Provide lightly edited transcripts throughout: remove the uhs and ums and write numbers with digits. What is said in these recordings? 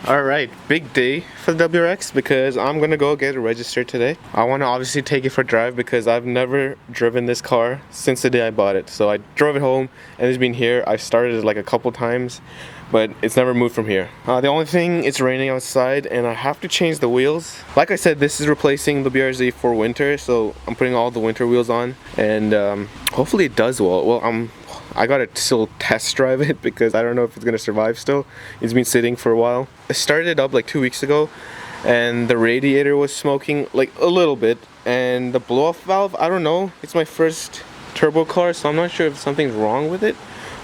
Alright, big day for the WRX because I'm gonna go get it registered today. I want to obviously take it for a drive because I've never driven this car since the day I bought it. So I drove it home and it's been here. I've started it like a couple times, but it's never moved from here. The only thing, it's raining outside and I have to change the wheels. Like I said, this is replacing the BRZ for winter, so I'm putting all the winter wheels on and hopefully it does well. Well, I gotta still test drive it because I don't know if it's gonna survive still. It's been sitting for a while. I started it up like 2 weeks ago and the radiator was smoking like a little bit, and the blow-off valve, I don't know. It's my first turbo car, so I'm not sure if something's wrong with it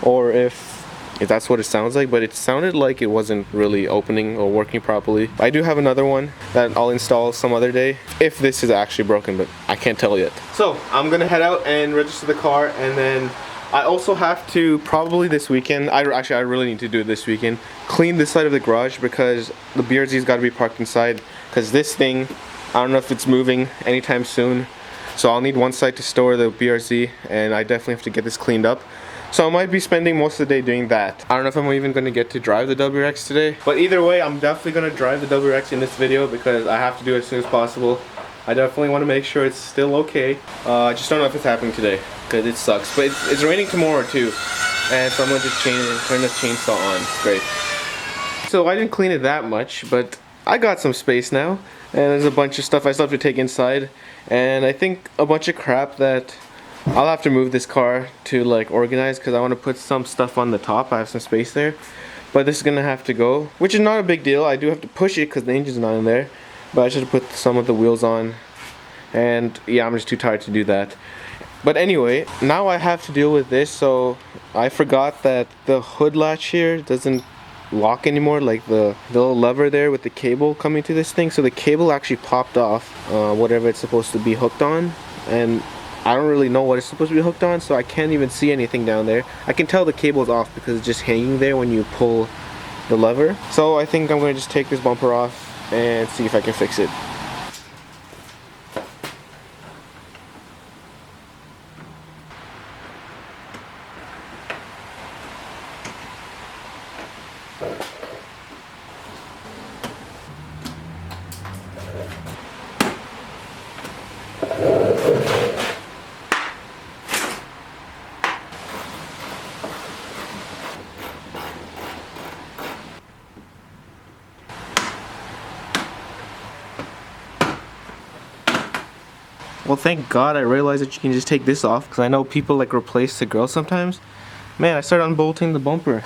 or if that's what it sounds like, but it sounded like it wasn't really opening or working properly. I do have another one that I'll install some other day if this is actually broken, but I can't tell yet. So I'm gonna head out and register the car, and then I also have to probably this weekend, I really need to do it this weekend, clean this side of the garage because the BRZ's got to be parked inside, because this thing, I don't know if it's moving anytime soon, so I'll need one side to store the BRZ and I definitely have to get this cleaned up. So I might be spending most of the day doing that. I don't know if I'm even going to get to drive the WRX today, but either way I'm definitely going to drive the WRX in this video because I have to do it as soon as possible. I definitely want to make sure it's still okay. I just don't know if it's happening today because it sucks. But it's raining tomorrow too, and so I'm going to just turn the chainsaw on. Great. So I didn't clean it that much, but I got some space now, and there's a bunch of stuff I still have to take inside, and I think a bunch of crap that I'll have to move this car to like organize because I want to put some stuff on the top. I have some space there, but this is gonna have to go, which is not a big deal. I do have to push it because the engine's not in there. But I should have put some of the wheels on, and yeah, I'm just too tired to do that. But anyway, now I have to deal with this. So I forgot that the hood latch here doesn't lock anymore, like the little lever there with the cable coming to this thing. So the cable actually popped off, whatever it's supposed to be hooked on, and I don't really know what it's supposed to be hooked on, so I can't even see anything down there. I can tell the cable's off because it's just hanging there when you pull the lever. So I think I'm going to just take this bumper off and see if I can fix it. Well, thank God I realized that you can just take this off, because I know people like replace the grill sometimes. Man, I started unbolting the bumper.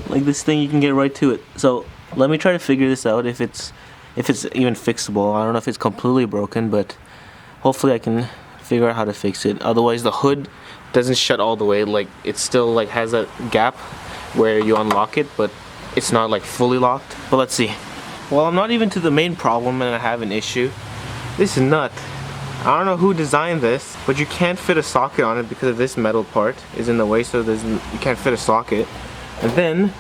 Like this thing, you can get right to it. So let me try to figure this out if it's even fixable. I don't know if it's completely broken, but hopefully I can figure out how to fix it. Otherwise the hood doesn't shut all the way. Like it still like has a gap where you unlock it, but it's not like fully locked. But let's see. Well, I'm not even to the main problem and I have an issue. This nut, I don't know who designed this, but you can't fit a socket on it because of this metal part is in the way, so you can't fit a socket. And then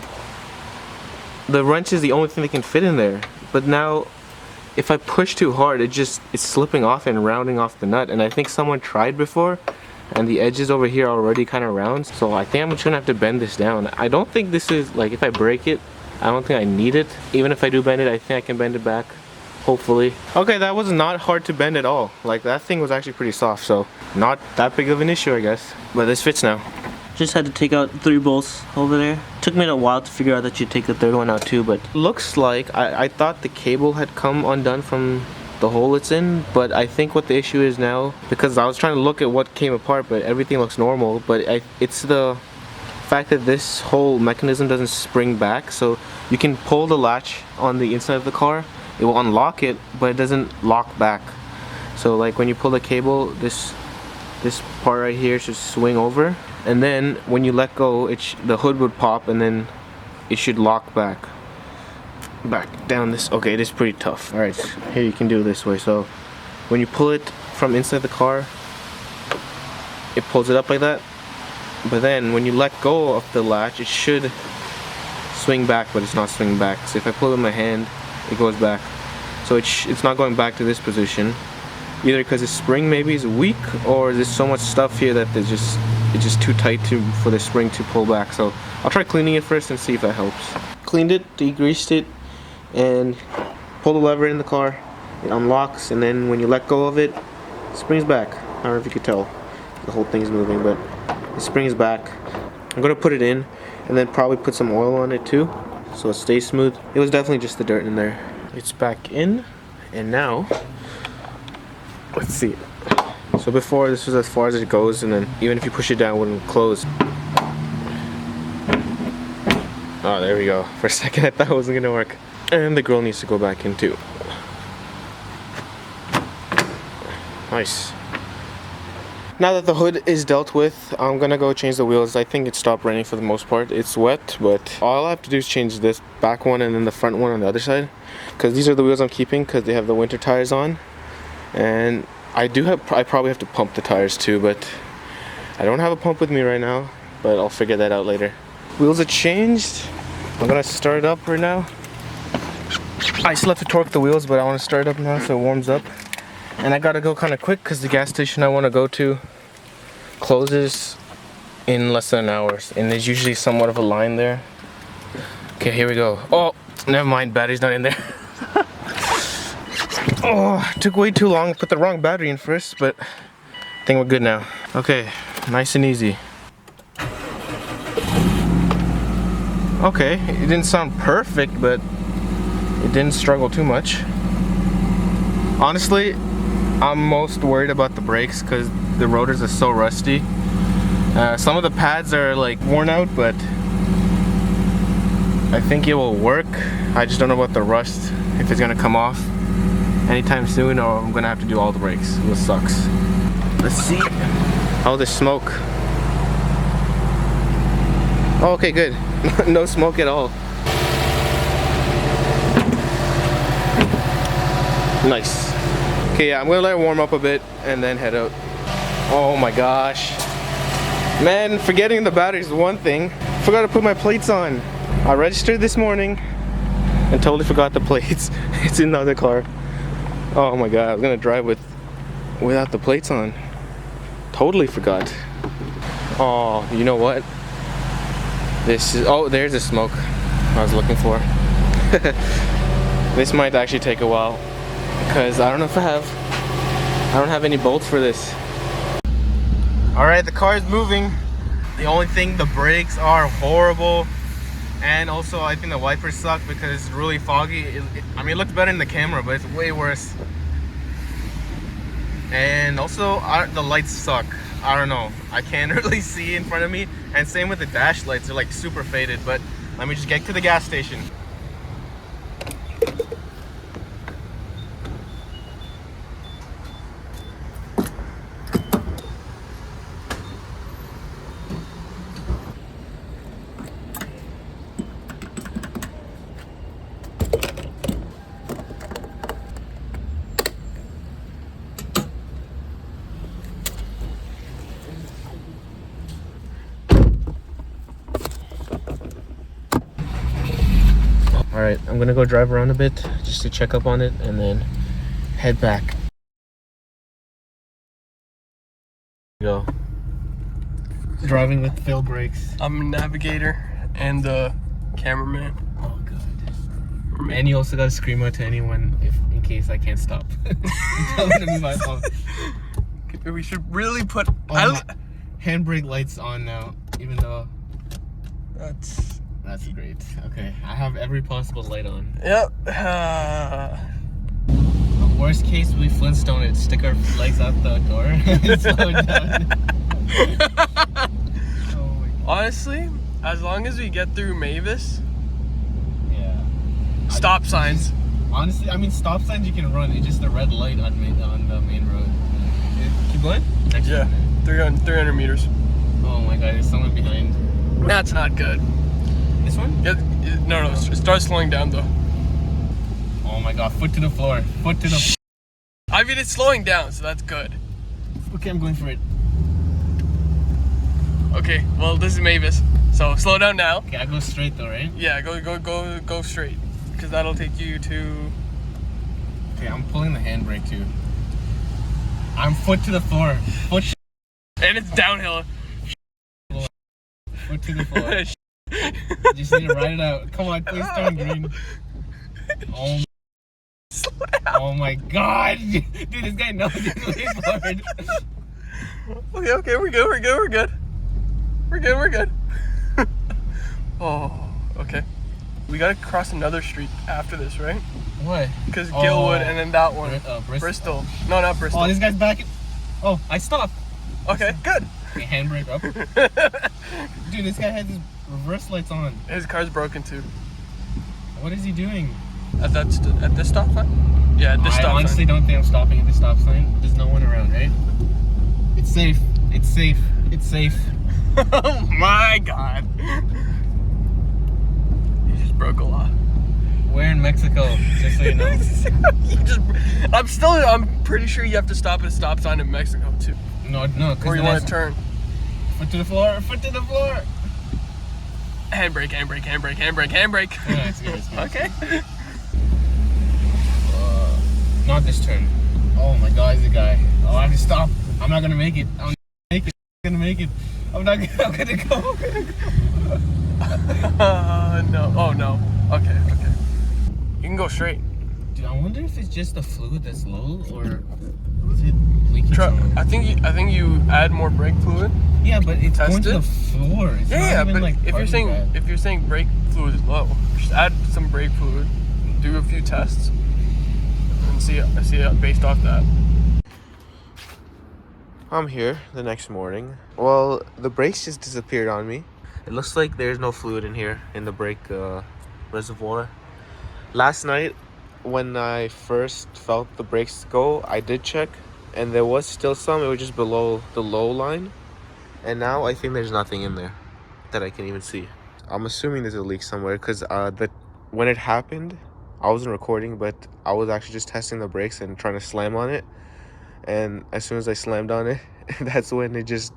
the wrench is the only thing that can fit in there. But now if I push too hard, it's slipping off and rounding off the nut, and I think someone tried before and the edges over here are already kind of round, so I think I'm just gonna have to bend this down. I don't think this is, like, if I break it, I don't think I need it. Even if I do bend it, I think I can bend it back. Hopefully. Okay, that was not hard to bend at all. Like, that thing was actually pretty soft, so not that big of an issue, I guess. But this fits now. Just had to take out 3 bolts over there. Took me a while to figure out that you'd take the 3rd one out too, but looks like I thought the cable had come undone from the hole it's in, but I think what the issue is now, because I was trying to look at what came apart, but everything looks normal, but it's the fact that this whole mechanism doesn't spring back. So you can pull the latch on the inside of the car, it will unlock it, but it doesn't lock back. So like when you pull the cable, this part right here should swing over, and then when you let go, the hood would pop, and then it should lock back down this. Okay, it is pretty tough. All right, here you can do it this way. So when you pull it from inside the car, it pulls it up like that, but then when you let go of the latch, it should swing back, but it's not swinging back. So if I pull it in my hand, it goes back. So it's not going back to this position, either because the spring maybe is weak, or there's so much stuff here that it's just too tight for the spring to pull back. So I'll try cleaning it first and see if that helps. Cleaned it, degreased it, and pull the lever in the car. It unlocks, and then when you let go of it, it springs back. I don't know if you could tell. The whole thing's moving, but it springs back. I'm gonna put it in, and then probably put some oil on it too, so it stays smooth. It was definitely just the dirt in there. It's back in, and now, let's see. So before, this was as far as it goes, and then even if you push it down, it wouldn't close. Oh, there we go. For a second, I thought it wasn't gonna work. And the grill needs to go back in too. Nice. Now that the hood is dealt with, I'm gonna go change the wheels. I think it stopped raining for the most part. It's wet, but all I have to do is change this back one and then the front one on the other side. Because these are the wheels I'm keeping because they have the winter tires on. And I probably have to pump the tires too, but I don't have a pump with me right now, but I'll figure that out later. Wheels are changed. I'm gonna start it up right now. I still have to torque the wheels, but I want to start it up now so it warms up. And I gotta go kind of quick because the gas station I want to go to closes in less than an hour, and there's usually somewhat of a line there. Okay, here we go. Oh, never mind, battery's not in there. Oh, it took way too long. I put the wrong battery in first, but I think we're good now. Okay, nice and easy. Okay, it didn't sound perfect, but it didn't struggle too much. Honestly, I'm most worried about the brakes because the rotors are so rusty. Some of the pads are like worn out, but I think it will work. I just don't know about the rust, if it's gonna come off anytime soon, or I'm gonna have to do all the brakes. This sucks. Let's see. Oh, there's smoke. Oh, okay, good. No smoke at all. Nice. Okay, yeah, I'm gonna let it warm up a bit and then head out. Oh my gosh. Man, forgetting the battery is one thing. Forgot to put my plates on. I registered this morning and totally forgot the plates. It's in the other car. Oh my god, I was gonna drive without the plates on. Totally forgot. Oh, you know what? This is, oh, there's the smoke I was looking for. This might actually take a while because I don't know if I don't have any bolts for this. All right, the car is moving. The only thing, the brakes are horrible, and also I think the wipers suck because it's really foggy. I mean, it looks better in the camera, but it's way worse. And also, the lights suck. I don't know. I can't really see in front of me, and same with the dash lights. They're like super faded. But let me just get to the gas station. Alright, I'm gonna go drive around a bit just to check up on it and then head back. Go. Driving with failed brakes. I'm a navigator and the cameraman. Oh god. And you also gotta scream out to anyone in case I can't stop. Tell them to move my phone. We should really put handbrake lights on now, even though That's great. Okay, I have every possible light on. Yep. The worst case, we Flintstone it, stick our legs out the door and slow it down. Oh, honestly, as long as we get through Mavis. Yeah. Stop signs. Honestly, I mean, stop signs you can run. It's just a red light on the main road. Keep going? Yeah, 300 meters. Oh my god, there's someone behind. That's not good. This one? Yeah, no, start slowing down though. Oh my god, foot to the floor. Foot to the I mean, it's slowing down, so that's good. Okay, I'm going for it. Okay, well, this is Mavis, so slow down now. Okay, I go straight though, right? Yeah, go straight, because that'll take you to... Okay, I'm pulling the handbrake too. I'm foot to the floor. And it's downhill. Foot to the floor. Just need to ride it out. Come on, please turn green. Oh, oh my god. Dude, this guy knows he's way forward. Okay, we're good. We're good. Oh, okay. We gotta cross another street after this, right? What? Because Gilwood and then that one. Bristol. No, not Bristol. Oh, this guy's back. Oh, I stopped. Okay, good. Okay, handbrake up. Dude, this guy has his reverse lights on. His car's broken too. What is he doing? At this stop sign? Yeah, at this stop sign. I honestly don't think I'm stopping at this stop sign. There's no one around, right? It's safe. It's safe. It's safe. Oh my god. You just broke a law. We're in Mexico, just so you know. I'm pretty sure you have to stop at a stop sign in Mexico too. No, or you want to turn. Foot to the floor, foot to the floor. Handbrake. Yeah, it's good. Okay. Not this turn. Oh my god, he's a guy. Oh, I have to stop. I'm not gonna make it. I'm gonna make it. I'm gonna go. No. Oh no. Okay. You can go straight. Dude, I wonder if it's just the fluid that's low, or is it leaking? I think you add more brake fluid. Yeah, but it's going to it. the floor. It's not Yeah, even but like if you're saying brake fluid is low, just add some brake fluid, do a few tests, and see it based off that. I'm here the next morning. Well, the brakes just disappeared on me. It looks like there's no fluid in here in the brake reservoir. Last night, when I first felt the brakes go, I did check, and there was still some. It was just below the low line, and now I think there's nothing in there that I can even see. I'm assuming there's a leak somewhere, because when it happened, I wasn't recording, but I was actually just testing the brakes and trying to slam on it, and as soon as I slammed on it, that's when it just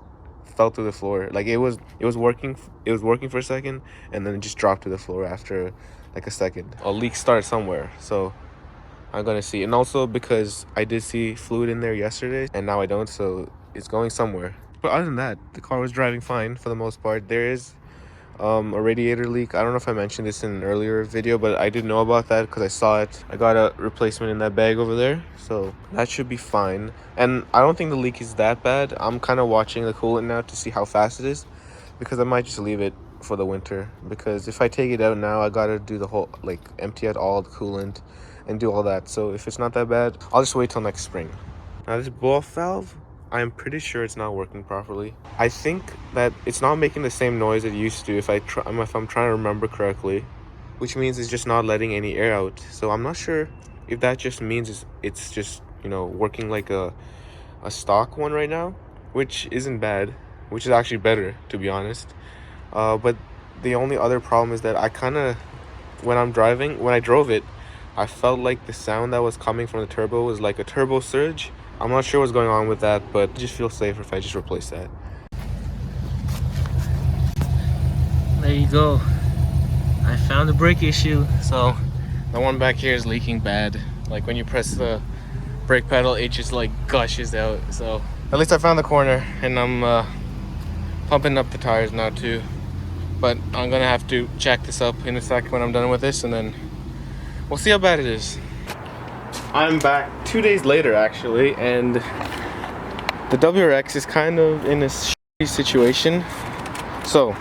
fell to the floor. Like it was working for a second, and then it just dropped to the floor after like a second. A leak started somewhere, so I'm gonna see. And also because I did see fluid in there yesterday, and now I don't, so it's going somewhere. But other than that, the car was driving fine for the most part. There is a radiator leak. I don't know if I mentioned this in an earlier video, but I did know about that because I saw it. I got a replacement in that bag over there, so that should be fine. And I don't think the leak is that bad. I'm kind of watching the coolant now to see how fast it is, because I might just leave it for the winter, because if I take it out now, I gotta do the whole, like, empty out all the coolant and do all that. So if it's not that bad, I'll just wait till next spring. Now this blow-off valve, I'm pretty sure it's not working properly. I think that it's not making the same noise it used to if I'm trying to remember correctly, which means it's just not letting any air out. So I'm not sure if that just means it's just, you know, working like a stock one right now, which isn't bad, which is actually better, to be honest. But the only other problem is that when I drove it, I felt like the sound that was coming from the turbo was like a turbo surge. I'm not sure what's going on with that, but it just feels safer if I just replace that. There you go. I found the brake issue. So the one back here is leaking bad. Like when you press the brake pedal, it just like gushes out. So at least I found the corner, and I'm pumping up the tires now too. But I'm gonna have to jack this up in a sec when I'm done with this, and then we'll see how bad it is. I'm back 2 days later actually, and the WRX is kind of in a shitty situation. So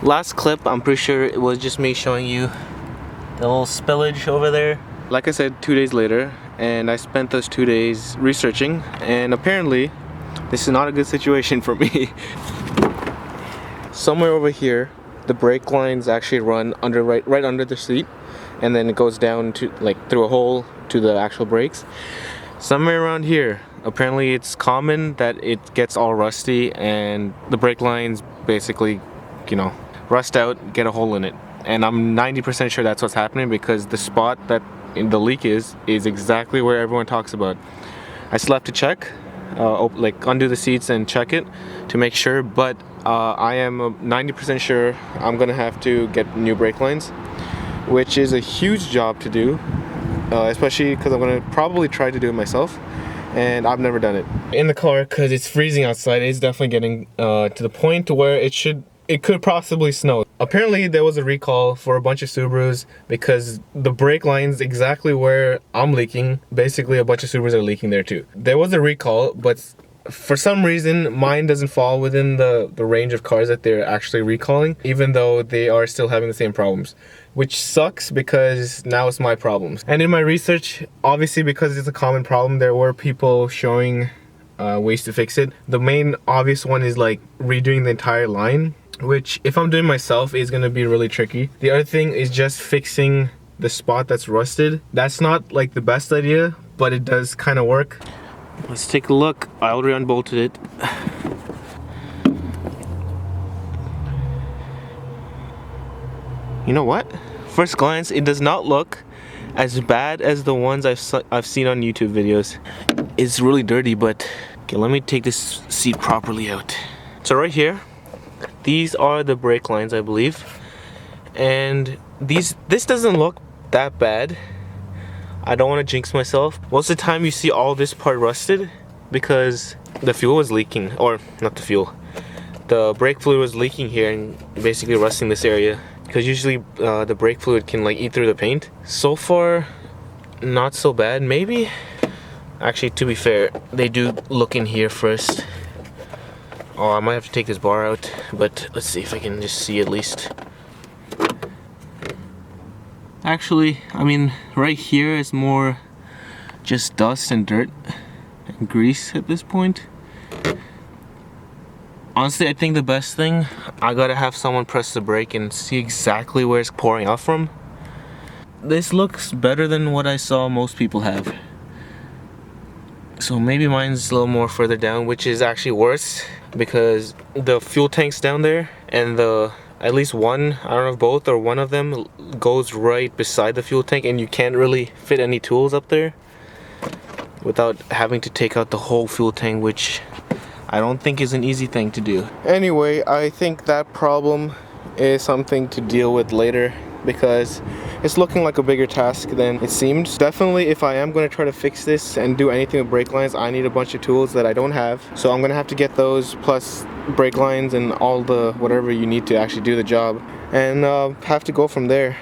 last clip, I'm pretty sure it was just me showing you the little spillage over there. Like I said, 2 days later, and I spent those 2 days researching, and apparently this is not a good situation for me. Somewhere over here, the brake lines actually run right under the seat, and then it goes down to like through a hole to the actual brakes. Somewhere around here, apparently it's common that it gets all rusty, and the brake lines basically, you know, rust out, get a hole in it. And I'm 90% sure that's what's happening, because the spot that the leak is exactly where everyone talks about. I still have to check, like undo the seats and check it to make sure, but I am 90% sure I'm gonna have to get new brake lines, which is a huge job to do, especially because I'm gonna probably try to do it myself, and I've never done it. In the car, because it's freezing outside, it's definitely getting to the point where it could possibly snow. Apparently there was a recall for a bunch of Subarus because the brake lines exactly where I'm leaking, basically a bunch of Subarus are leaking there too. There was a recall, but for some reason mine doesn't fall within the range of cars that they're actually recalling, even though they are still having the same problems, which sucks because now it's my problems. And in my research, obviously because it's a common problem, there were people showing ways to fix it. The main obvious one is like redoing the entire line, which if I'm doing myself is going to be really tricky. The other thing is just fixing the spot that's rusted. That's not like the best idea, but it does kind of work. Let's take a look. I already unbolted it. You know what? First glance, it does not look as bad as the ones I've seen on YouTube videos. It's really dirty, but okay, let me take this seat properly out. So right here, these are the brake lines, I believe, and this doesn't look that bad. I don't want to jinx myself. Most of the time you see all this part rusted because the fuel was leaking, or not the fuel, the brake fluid was leaking here and basically rusting this area, because usually the brake fluid can like eat through the paint. So far not so bad. Maybe actually, to be fair, they do look in here first. Oh, I might have to take this bar out, but let's see if I can just see at least. Actually, I mean, right here is more just dust and dirt and grease at this point. Honestly, I think the best thing, I gotta have someone press the brake and see exactly where it's pouring out from. This looks better than what I saw most people have. So maybe mine's a little more further down, which is actually worse because the fuel tank's down there and at least one, I don't know if both or one of them goes right beside the fuel tank, and you can't really fit any tools up there without having to take out the whole fuel tank, which I don't think is an easy thing to do. Anyway, I think that problem is something to deal with later because it's looking like a bigger task than it seemed. Definitely, if I am going to try to fix this and do anything with brake lines, I need a bunch of tools that I don't have. So I'm going to have to get those, plus brake lines and all the whatever you need to actually do the job, and have to go from there.